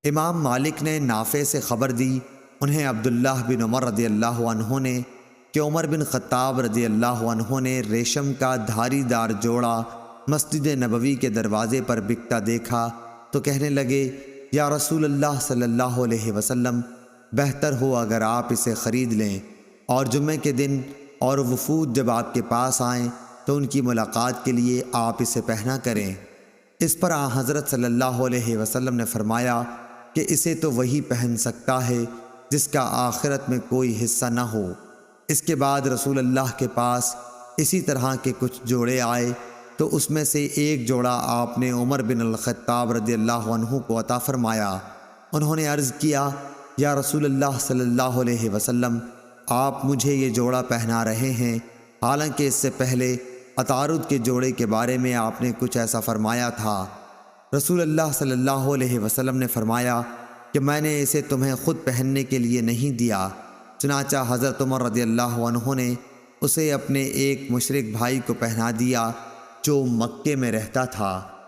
امام مالک نے نافع سے خبر دی، انہیں عبداللہ بن عمر رضی اللہ عنہ نے کہ عمر بن خطاب رضی اللہ عنہ نے ریشم کا دھاری دار جوڑا مسجد نبوی کے دروازے پر بکتا دیکھا تو کہنے لگے، یا رسول اللہ صلی اللہ علیہ وسلم، بہتر ہو اگر آپ اسے خرید لیں، اور جمعے کے دن اور وفود جب آپ کے پاس آئیں تو ان کی ملاقات کے لیے آپ اسے پہنا کریں۔ اس پر حضرت صلی اللہ علیہ وسلم نے فرمایا کہ اسے تو وہی پہن سکتا ہے جس کا آخرت میں کوئی حصہ نہ ہو۔ اس کے بعد رسول اللہ کے پاس اسی طرح کے کچھ جوڑے آئے تو اس میں سے ایک جوڑا آپ نے عمر بن الخطاب رضی اللہ عنہ کو عطا فرمایا۔ انہوں نے عرض کیا، یا رسول اللہ صلی اللہ علیہ وسلم، آپ مجھے یہ جوڑا پہنا رہے ہیں، حالانکہ اس سے پہلے عطارد کے جوڑے کے بارے میں آپ نے کچھ ایسا فرمایا تھا۔ رسول اللہ صلی اللہ علیہ وسلم نے فرمایا کہ میں نے اسے تمہیں خود پہننے کے لیے نہیں دیا، چنانچہ حضرت عمر رضی اللہ عنہ نے اسے اپنے ایک مشرک بھائی کو پہنا دیا جو مکے میں رہتا تھا۔